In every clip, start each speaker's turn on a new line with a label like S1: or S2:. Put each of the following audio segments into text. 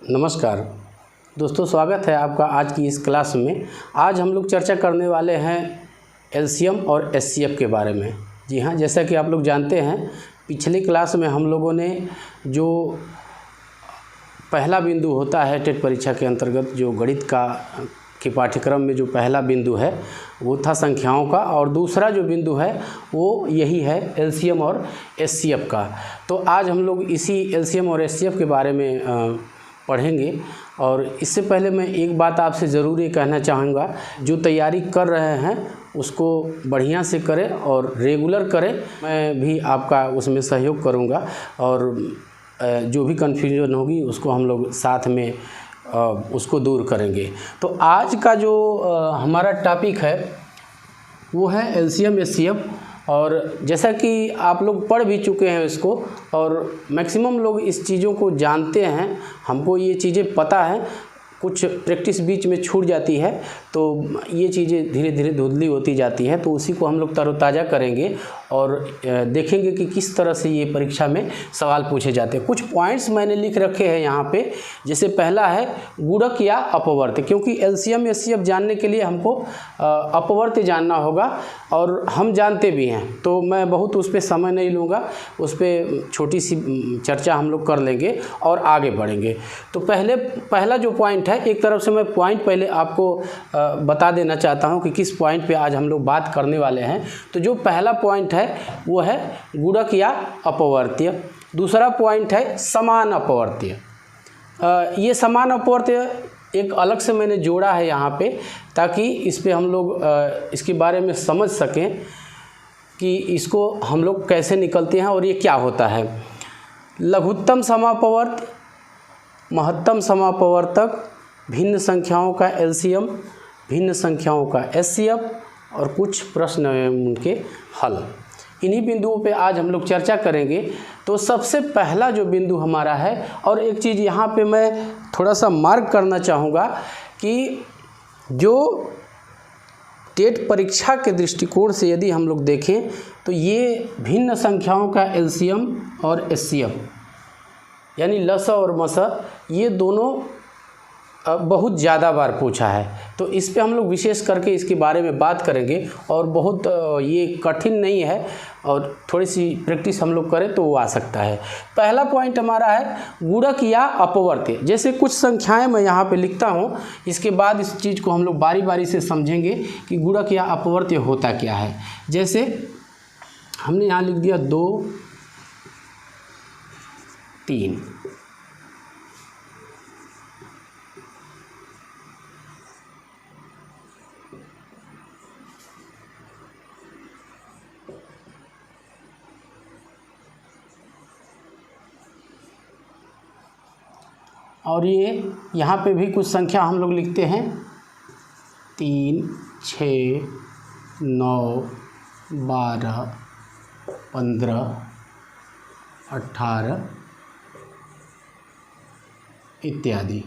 S1: नमस्कार दोस्तों, स्वागत है आपका आज की इस क्लास में। आज हम लोग चर्चा करने वाले हैं एलसीएम और एचसीएफ के बारे में। जी हाँ, जैसा कि आप लोग जानते हैं, पिछली क्लास में हम लोगों ने जो पहला बिंदु होता है टेट परीक्षा के अंतर्गत, जो गणित के पाठ्यक्रम में जो पहला बिंदु है वो था संख्याओं का, और दूसरा जो बिंदु है वो यही है एलसीएम और एचसीएफ का। तो आज हम लोग इसी एलसीएम और एचसीएफ के बारे में पढ़ेंगे। और इससे पहले मैं एक बात आपसे ज़रूर ये कहना चाहूँगा, जो तैयारी कर रहे हैं उसको बढ़िया से करें और रेगुलर करें। मैं भी आपका उसमें सहयोग करूँगा और जो भी कन्फ्यूजन होगी उसको हम लोग साथ में उसको दूर करेंगे। तो आज का जो हमारा टॉपिक है वो है एलसीएम एचसीएफ। और जैसा कि आप लोग पढ़ भी चुके हैं इसको, और मैक्सिमम लोग इस चीज़ों को जानते हैं, हमको ये चीज़ें पता है। कुछ प्रैक्टिस बीच में छूट जाती है तो ये चीज़ें धीरे धीरे धुंधली होती जाती है, तो उसी को हम लोग तरोताज़ा करेंगे और देखेंगे कि किस तरह से ये परीक्षा में सवाल पूछे जाते हैं। कुछ पॉइंट्स मैंने लिख रखे हैं यहाँ पे। जैसे पहला है गुणक या अपवर्त, क्योंकि एलसीएम एचसीएफ जानने के लिए हमको अपवर्त जानना होगा और हम जानते भी हैं, तो मैं बहुत उस पर समय नहीं लूँगा, उस पर छोटी सी चर्चा हम लोग कर लेंगे और आगे बढ़ेंगे। तो पहला जो पॉइंट है, एक तरफ से मैं पॉइंट पहले आपको बता देना चाहता हूं कि किस पॉइंट पे आज हम लोग बात करने वाले हैं। तो जो पहला पॉइंट है वो है गुणक या अपवर्त्य। दूसरा पॉइंट है समान अपवर्त्य। ये समान अपवर्त्य एक अलग से मैंने जोड़ा है यहाँ पे, ताकि इस पे हम लोग इसके बारे में समझ सकें कि इसको हम लोग कैसे निकलते हैं और ये क्या होता है। लघुत्तम समापवर्त्य, महत्तम समापवर्तक, भिन्न संख्याओं का एलसीएम, भिन्न संख्याओं का एचसीएफ और कुछ प्रश्न एवं उनके हल। इन्हीं बिंदुओं पे आज हम लोग चर्चा करेंगे। तो सबसे पहला जो बिंदु हमारा है, और एक चीज़ यहाँ पे मैं थोड़ा सा मार्क करना चाहूँगा कि जो टेट परीक्षा के दृष्टिकोण से यदि हम लोग देखें तो ये भिन्न संख्याओं का एलसीएम और एचसीएफ यानी लस और मस, ये दोनों बहुत ज़्यादा बार पूछा है। तो इस पे हम लोग विशेष करके इसके बारे में बात करेंगे, और बहुत ये कठिन नहीं है, और थोड़ी सी प्रैक्टिस हम लोग करें तो वो आ सकता है। पहला पॉइंट हमारा है गुणक या अपवर्त्य। जैसे कुछ संख्याएं मैं यहाँ पे लिखता हूँ, इसके बाद इस चीज़ को हम लोग बारी बारी से समझेंगे कि गुणक या अपवर्त्य होता क्या है। जैसे हमने यहाँ लिख दिया 2, 3। और ये यहाँ पे भी कुछ संख्या हम लोग लिखते हैं 3, 6, 9, 12, 15, 18 इत्यादि।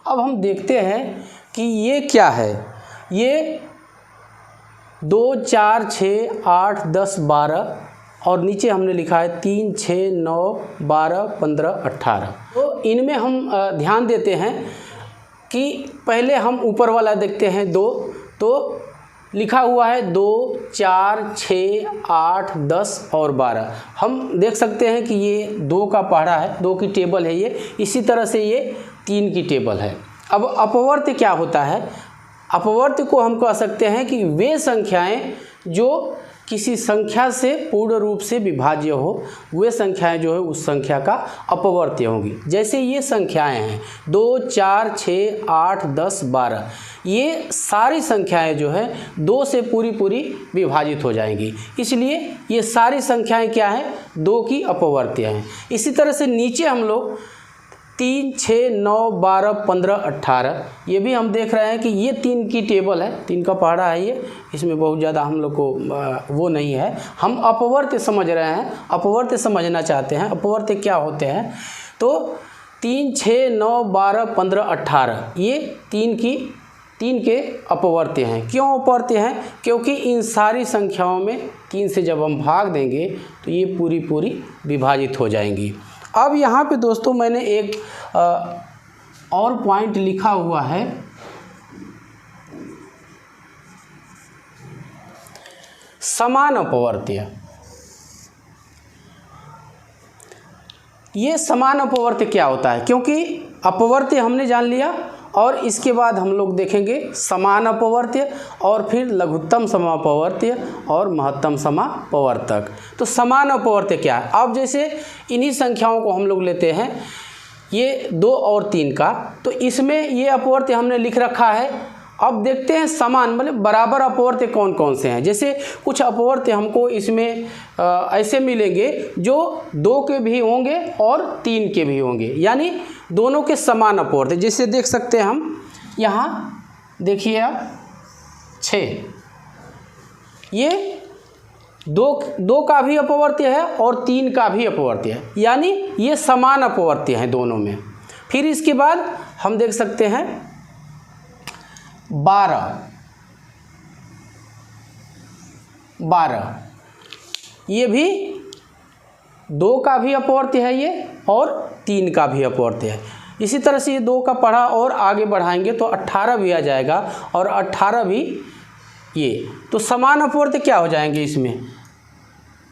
S1: अब हम देखते हैं कि ये क्या है। ये 2, 4, 6, 8, 10, 12 और नीचे हमने लिखा है 3, 6, 9, 12, 15, 18। तो इनमें हम ध्यान देते हैं कि पहले हम ऊपर वाला देखते हैं 2, तो लिखा हुआ है 2, 4, 6, 8, 10 और 12। हम देख सकते हैं कि ये 2 का पहाड़ा है, 2 की टेबल है ये। इसी तरह से ये 3 की टेबल है। अब अपवर्त्य क्या होता है? अपवर्त्य को हम कह सकते हैं कि वे संख्याएं जो किसी संख्या से पूर्ण रूप से विभाज्य हो, वे संख्याएं जो है उस संख्या का अपवर्त्य होंगी। जैसे ये संख्याएं हैं 2, 4, 6, 8, 10, 12, ये सारी संख्याएं जो है 2 से पूरी विभाजित हो जाएंगी, इसलिए ये सारी संख्याएं क्या हैं? 2 की अपवर्त्य हैं। इसी तरह से नीचे हम लोग 3, 6, 9, 12, 15, 18, ये भी हम देख रहे हैं कि ये 3 की टेबल है, 3 का पहाड़ा है ये। इसमें बहुत ज़्यादा हम लोग को वो नहीं है, हम अपवर्त्य समझ रहे हैं, अपवर्त्य समझना चाहते हैं। अपवर्त्य क्या होते हैं? तो 3, 6, 9, 12, 15, 18 ये 3 3 के अपवर्त्य हैं। क्यों अपवर्त्य हैं? क्योंकि इन सारी संख्याओं में 3 से जब हम भाग देंगे तो ये पूरी पूरी विभाजित हो जाएंगी। अब यहाँ पे दोस्तों मैंने एक और पॉइंट लिखा हुआ है, समान अपवर्त्य। ये समान अपवर्त्य क्या होता है? क्योंकि अपवर्त्य हमने जान लिया और इसके बाद हम लोग देखेंगे समान अपवर्त्य और फिर लघुत्तम समापवर्त्य और महत्तम समापवर्तक। तो समान अपवर्त्य क्या है? अब जैसे इन्हीं संख्याओं को हम लोग लेते हैं, ये 2 और 3 का, तो इसमें ये अपवर्त्य हमने लिख रखा है। अब देखते हैं समान मतलब बराबर अपवर्त्य कौन कौन से हैं। जैसे कुछ अपवर्त्य हमको इसमें ऐसे मिलेंगे जो 2 के भी होंगे और 3 के भी होंगे, यानी दोनों के समान अपवर्त्य। जैसे देख सकते हैं हम यहाँ, देखिए आप 6, ये 2 का भी अपवर्त्य है और 3 का भी अपवर्त्य है, यानी ये समान अपवर्त्य हैं दोनों में। फिर इसके बाद हम देख सकते हैं 12, ये भी 2 का भी अपवर्त्य है ये और 3 का भी अपवर्त्य है। इसी तरह से ये 2 का पढ़ा और आगे बढ़ाएंगे तो 18 भी आ जाएगा और 18 भी ये, तो समान अपवर्त्य क्या हो जाएंगे इसमें?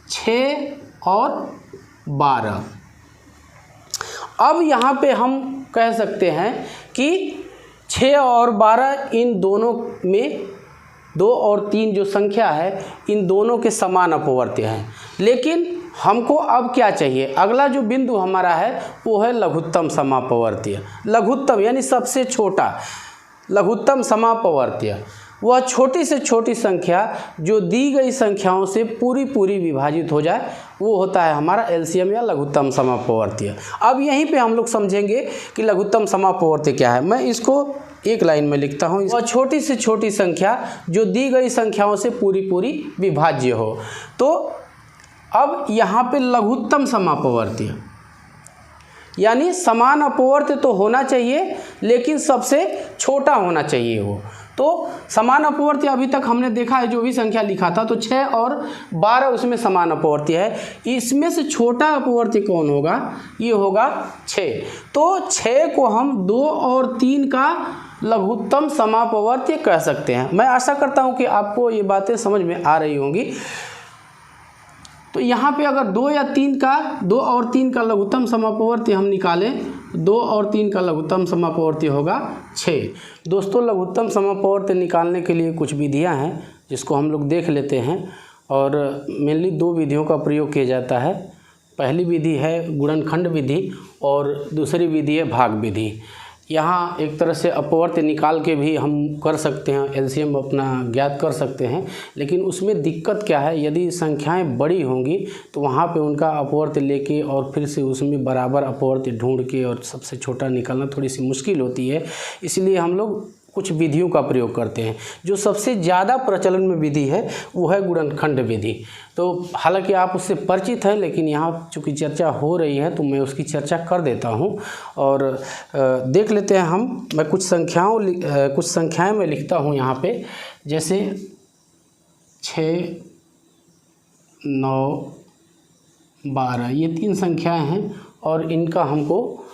S1: 6 और 12। अब यहाँ पे हम कह सकते हैं कि 6 और 12 इन दोनों में 2 और 3 जो संख्या है इन दोनों के समान अपवर्त्य हैं। लेकिन हमको अब क्या चाहिए? अगला जो बिंदु हमारा है वो है लघुत्तम समापवर्त्य। लघुत्तम यानी सबसे छोटा लघुत्तम समापवर्त्य, वह छोटी से छोटी संख्या जो दी गई संख्याओं से पूरी पूरी विभाजित हो जाए, वो होता है हमारा एलसीएम या लघुत्तम समापवर्त्य। अब यहीं पे हम लोग समझेंगे कि लघुत्तम समापवर्त्य क्या है। मैं इसको एक लाइन में लिखता हूँ, वह छोटी से छोटी संख्या जो दी गई संख्याओं से पूरी पूरी विभाज्य हो। तो अब यहाँ पे लघुत्तम समापवर्त्य यानी समान अपवर्त्य तो होना चाहिए लेकिन सबसे छोटा होना चाहिए वो। तो समान अपवर्त्य अभी तक हमने देखा है, जो भी संख्या लिखा था तो 6 और 12 उसमें समान अपवर्त्य है। इसमें से छोटा अपवर्त्य कौन होगा? ये होगा 6। तो 6 को हम 2 और 3 का लघुत्तम समापवर्त्य कह सकते हैं। मैं आशा करता हूँ कि आपको ये बातें समझ में आ रही होंगी। तो यहाँ पे अगर 2 और 3 का लघुत्तम समापवर्त्य हम निकालें, 2 और 3 का लघुत्तम समापवर्त्य होगा 6। दोस्तों, लघुत्तम समापवर्त्य निकालने के लिए कुछ विधियाँ हैं जिसको हम लोग देख लेते हैं और मेनली 2 विधियों का प्रयोग किया जाता है। पहली विधि है गुणनखंड विधि और दूसरी विधि है भाग विधि। यहाँ एक तरह से अपवर्त्य निकाल के भी हम कर सकते हैं, एलसीएम अपना ज्ञात कर सकते हैं, लेकिन उसमें दिक्कत क्या है? यदि संख्याएं बड़ी होंगी तो वहाँ पे उनका अपवर्त्य लेके और फिर से उसमें बराबर अपवर्त्य ढूंढ के और सबसे छोटा निकालना थोड़ी सी मुश्किल होती है। इसलिए हम लोग कुछ विधियों का प्रयोग करते हैं। जो सबसे ज़्यादा प्रचलन में विधि है वो है गुणनखंड विधि। तो हालांकि आप उससे परिचित हैं, लेकिन यहाँ चूँकि चर्चा हो रही है तो मैं उसकी चर्चा कर देता हूँ और देख लेते हैं हम। मैं कुछ संख्याएं मैं लिखता हूँ यहाँ पे, जैसे 6, 9, 12 ये 3 संख्याएं हैं और इनका हमको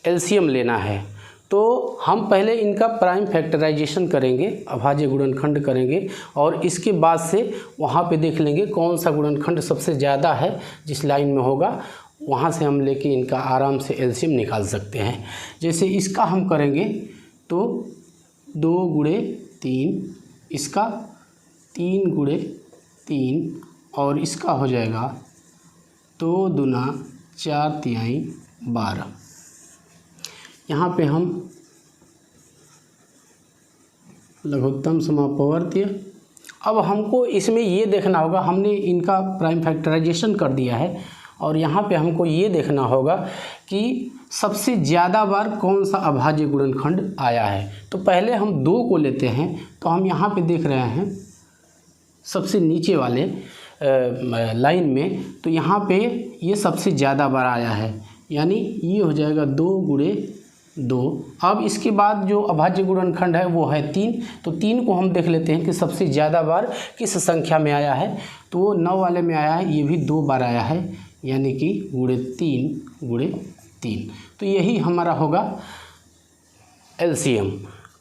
S1: एलसीएम लेना है। तो हम पहले इनका प्राइम फैक्टराइजेशन करेंगे, अभाज्य गुणनखंड करेंगे और इसके बाद से वहाँ पे देख लेंगे कौन सा गुणनखंड सबसे ज़्यादा है जिस लाइन में होगा, वहाँ से हम लेके इनका आराम से एलसीएम निकाल सकते हैं। जैसे इसका हम करेंगे तो 2 गुणे 3, इसका 3 गुणे 3 और इसका हो जाएगा 2 दूना 4 तिहाई 12। यहाँ पे हम लघुत्तम समापवर्त्य, अब हमको इसमें ये देखना होगा, हमने इनका प्राइम फैक्टराइजेशन कर दिया है और यहाँ पे हमको ये देखना होगा कि सबसे ज़्यादा बार कौन सा अभाज्य गुणनखंड आया है। तो पहले हम 2 को लेते हैं, तो हम यहाँ पे देख रहे हैं सबसे नीचे वाले लाइन में, तो यहाँ पे ये सबसे ज़्यादा बार आया है, यानी ये हो जाएगा 2 गुणे 2। अब इसके बाद जो अभाज्य गुणनखंड है वो है 3। तो 3 को हम देख लेते हैं कि सबसे ज़्यादा बार किस संख्या में आया है। तो वो 9 वाले में आया है, ये भी 2 बार आया है, यानी कि ×3 तो यही हमारा होगा एलसीएम।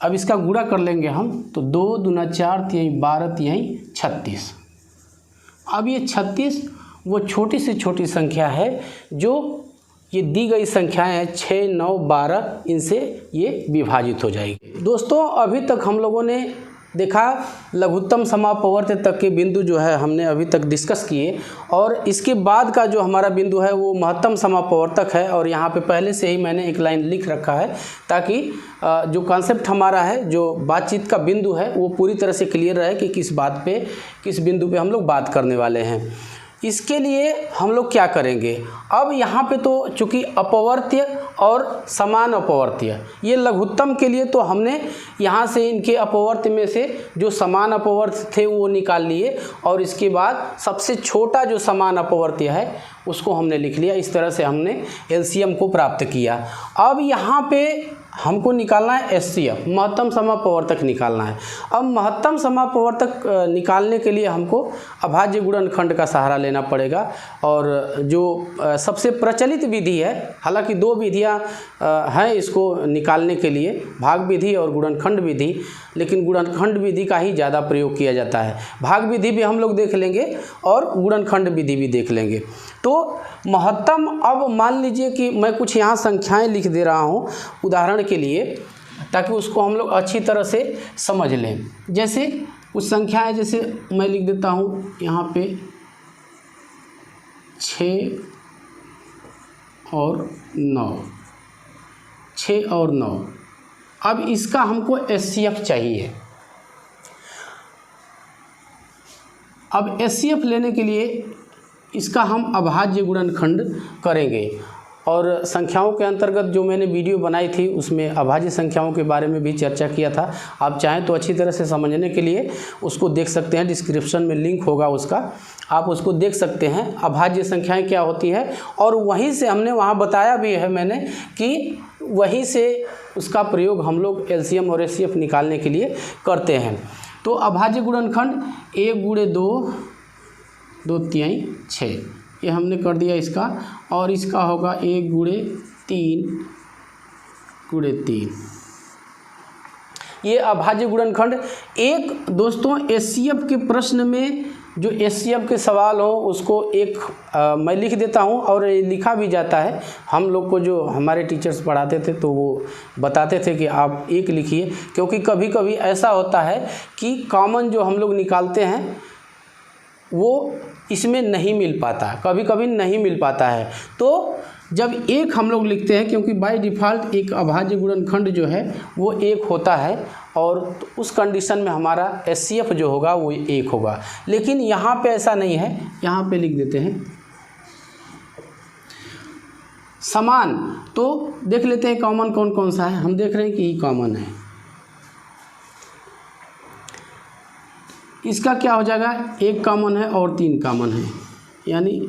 S1: अब इसका गुणा कर लेंगे हम, तो 2 दूना 4 3 12 3 36। अब ये 36 वो छोटी से छोटी संख्या है जो ये दी गई संख्याएं हैं 6 9 12, इनसे ये विभाजित हो जाएगी। दोस्तों अभी तक हम लोगों ने देखा लघुत्तम समापवर्त्य तक के बिंदु जो है हमने अभी तक डिस्कस किए, और इसके बाद का जो हमारा बिंदु है वो महत्तम समापवर्तक है। और यहाँ पे पहले से ही मैंने एक लाइन लिख रखा है ताकि जो कॉन्सेप्ट हमारा है, जो बातचीत का बिंदु है, वो पूरी तरह से क्लियर रहे कि किस बात पे, किस बिंदु पे हम लोग बात करने वाले हैं। इसके लिए हम लोग क्या करेंगे, अब यहाँ पे तो चूँकि अपवर्त्य और समान अपवर्त्य, ये लघुत्तम के लिए तो हमने यहाँ से इनके अपवर्त्य में से जो समान अपवर्त्य थे वो निकाल लिए, और इसके बाद सबसे छोटा जो समान अपवर्त्य है उसको हमने लिख लिया। इस तरह से हमने एलसीएम को प्राप्त किया। अब यहाँ पे हमको निकालना है एचसीएफ, महत्तम समापवर्तक निकालना है। अब महत्तम समापवर्तक निकालने के लिए हमको अभाज्य गुणनखंड का सहारा लेना पड़ेगा। और जो सबसे प्रचलित विधि है, हालांकि 2 विधियां हैं इसको निकालने के लिए, भाग विधि और गुणनखंड विधि, लेकिन गुणनखंड विधि का ही ज़्यादा प्रयोग किया जाता है। भाग विधि भी हम लोग देख लेंगे और गुणनखंड विधि भी देख लेंगे। तो महत्तम, अब मान लीजिए कि मैं कुछ यहाँ संख्याएं लिख दे रहा हूँ उदाहरण के लिए, ताकि उसको हम लोग अच्छी तरह से समझ लें। जैसे कुछ संख्याएं, जैसे मैं लिख देता हूँ यहाँ पे 6 और 9, 6 और 9। अब इसका हमको एचसीएफ चाहिए। अब एचसीएफ लेने के लिए इसका हम अभाज्य गुणनखंड करेंगे, और संख्याओं के अंतर्गत जो मैंने वीडियो बनाई थी उसमें अभाज्य संख्याओं के बारे में भी चर्चा किया था। आप चाहें तो अच्छी तरह से समझने के लिए उसको देख सकते हैं, डिस्क्रिप्शन में लिंक होगा उसका, आप उसको देख सकते हैं अभाज्य संख्याएं क्या होती है। और वहीं से हमने वहाँ बताया भी है मैंने कि वहीं से उसका प्रयोग हम लोग एलसीएम और एचसीएफ निकालने के लिए करते हैं। तो अभाज्य गुणनखंड 1 × 2 2 3 6, ये हमने कर दिया इसका, और इसका होगा 1 × 3 ये अभाज्य गुणनखंड। एक दोस्तों एचसीएफ के प्रश्न में जो एचसीएफ के सवाल हो उसको एक मैं लिख देता हूँ, और लिखा भी जाता है। हम लोग को जो हमारे टीचर्स पढ़ाते थे तो वो बताते थे कि आप एक लिखिए, क्योंकि कभी कभी ऐसा होता है कि कॉमन जो हम लोग निकालते हैं वो इसमें नहीं मिल पाता, कभी कभी नहीं मिल पाता है। तो जब एक हम लोग लिखते हैं, क्योंकि बाय डिफ़ॉल्ट एक अभाज्य गुणनखंड जो है वो 1 होता है, और उस कंडीशन में हमारा एचसीएफ जो होगा वो 1 होगा। लेकिन यहाँ पे ऐसा नहीं है, यहाँ पे लिख देते हैं समान। तो देख लेते हैं कॉमन कौन कौन सा है। हम देख रहे हैं कि ये कॉमन है, इसका क्या हो जाएगा, 1 कॉमन है और 3 कॉमन है, यानी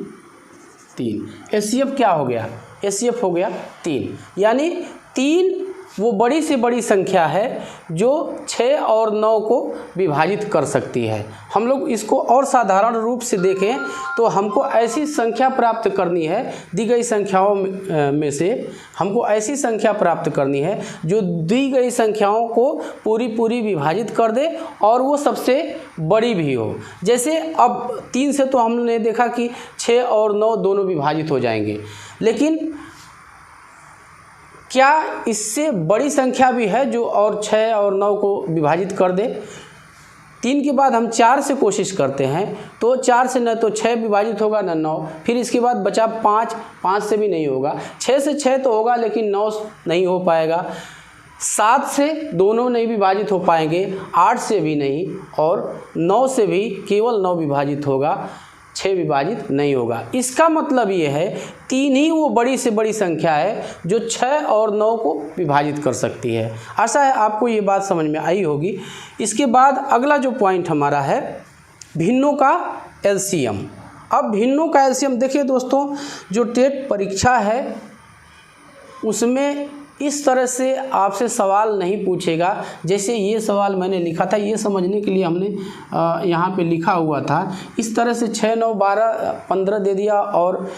S1: 3। एचसीएफ क्या हो गया, एचसीएफ हो गया 3, यानी 3 वो बड़ी से बड़ी संख्या है जो 6 और 9 को विभाजित कर सकती है। हम लोग इसको और साधारण रूप से देखें तो हमको ऐसी संख्या प्राप्त करनी है, दी गई संख्याओं में से हमको ऐसी संख्या प्राप्त करनी है जो दी गई संख्याओं को पूरी विभाजित कर दे और वो सबसे बड़ी भी हो। जैसे अब 3 से तो हमने देखा कि 6 और 9 दोनों विभाजित हो जाएंगे, लेकिन क्या इससे बड़ी संख्या भी है जो और 6 और 9 को विभाजित कर दे। 3 के बाद हम 4 से कोशिश करते हैं, तो 4 से न तो 6 विभाजित होगा न 9, फिर इसके बाद बचा 5, 5 से भी नहीं होगा, 6 से 6 तो होगा लेकिन 9 नहीं हो पाएगा, 7 से दोनों नहीं विभाजित हो पाएंगे, 8 से भी नहीं, और 9 से भी केवल 9 विभाजित होगा, 6 विभाजित नहीं होगा। इसका मतलब ये है 3 ही वो बड़ी से बड़ी संख्या है जो 6 और 9 को विभाजित कर सकती है। आशा है आपको ये बात समझ में आई होगी। इसके बाद अगला जो पॉइंट हमारा है भिन्नों का एलसीएम। अब भिन्नों का एलसीएम देखिए दोस्तों, जो टेट परीक्षा है उसमें इस तरह से आपसे सवाल नहीं पूछेगा। जैसे ये सवाल मैंने लिखा था, ये समझने के लिए हमने यहाँ पे लिखा हुआ था। इस तरह से 6, 9, 12, 15 दे दिया और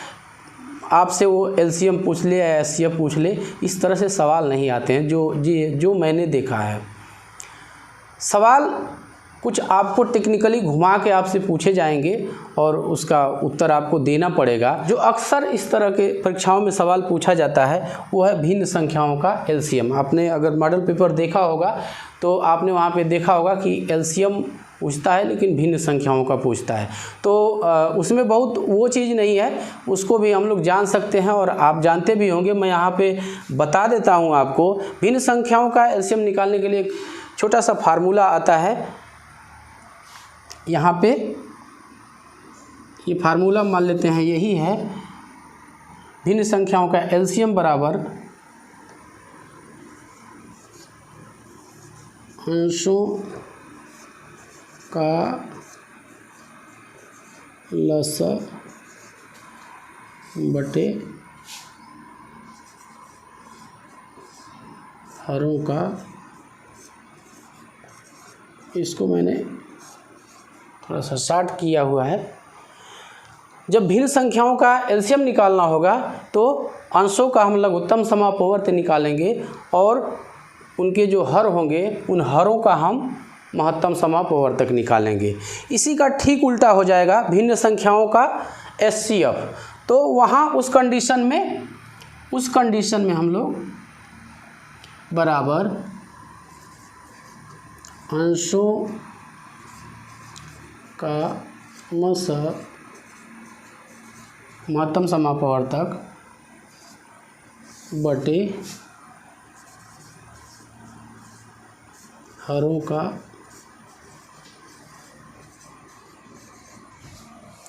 S1: आपसे वो एलसीएम पूछ ले या एचसीएफ पूछ ले, इस तरह से सवाल नहीं आते हैं जो मैंने देखा है। सवाल कुछ आपको टेक्निकली घुमा के आपसे पूछे जाएंगे और उसका उत्तर आपको देना पड़ेगा। जो अक्सर इस तरह के परीक्षाओं में सवाल पूछा जाता है वो है भिन्न संख्याओं का एलसीएम। आपने अगर मॉडल पेपर देखा होगा तो आपने वहाँ पे देखा होगा कि एलसीएम पूछता है लेकिन भिन्न संख्याओं का पूछता है। तो उसमें बहुत वो चीज़ नहीं है, उसको भी हम लोग जान सकते हैं और आप जानते भी होंगे। मैं यहाँ पे बता देता हूँ आपको। भिन्न संख्याओं का एलसीएम निकालने के लिए एक छोटा सा फार्मूला आता है। यहाँ पे ये फार्मूला मान लेते हैं, यही है। भिन्न संख्याओं का एलसीएम बराबर अंशों का लसा बटे हरों का। इसको मैंने थोड़ा सा शॉर्ट किया हुआ है। जब भिन्न संख्याओं का एलसीएम निकालना होगा तो अंशों का हम लघुत्तम समापवर्त निकालेंगे और उनके जो हर होंगे उन हरों का हम महत्तम समापवर्तक निकालेंगे। इसी का ठीक उल्टा हो जाएगा भिन्न संख्याओं का एचसीएफ। तो वहाँ उस कंडीशन में हम लोग बराबर अंशों का महत्तम समापवर्तक बटे हरों का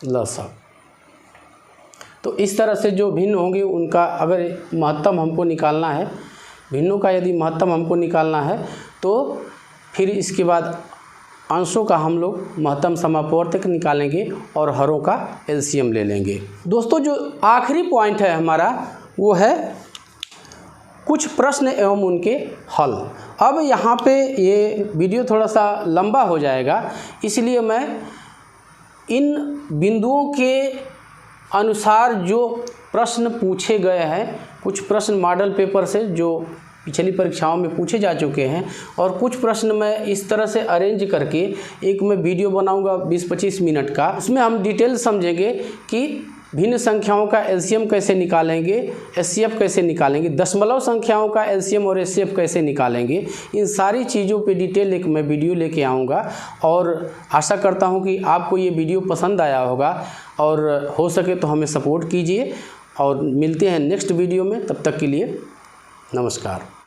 S1: लसा। तो इस तरह से जो भिन्न होंगे उनका अगर महत्तम हमको निकालना है, भिन्नों का यदि महत्तम हमको निकालना है तो फिर इसके बाद अंशों का हम लोग महत्तम समापवर्तक निकालेंगे और हरों का एलसीएम ले लेंगे। दोस्तों जो आखिरी पॉइंट है हमारा वो है कुछ प्रश्न एवं उनके हल। अब यहाँ पे ये वीडियो थोड़ा सा लंबा हो जाएगा, इसलिए मैं इन बिंदुओं के अनुसार जो प्रश्न पूछे गए हैं, कुछ प्रश्न मॉडल पेपर से जो पिछली परीक्षाओं में पूछे जा चुके हैं और कुछ प्रश्न मैं इस तरह से अरेंज करके एक मैं वीडियो बनाऊंगा 20-25 मिनट का। उसमें हम डिटेल समझेंगे कि भिन्न संख्याओं का एलसीएम कैसे निकालेंगे, एचसीएफ कैसे निकालेंगे, दशमलव संख्याओं का एलसीएम और एचसीएफ कैसे निकालेंगे। इन सारी चीज़ों पे डिटेल एक मैं वीडियो लेके आऊँगा और आशा करता हूँ कि आपको ये वीडियो पसंद आया होगा और हो सके तो हमें सपोर्ट कीजिए और मिलते हैं नेक्स्ट वीडियो में। तब तक के लिए नमस्कार।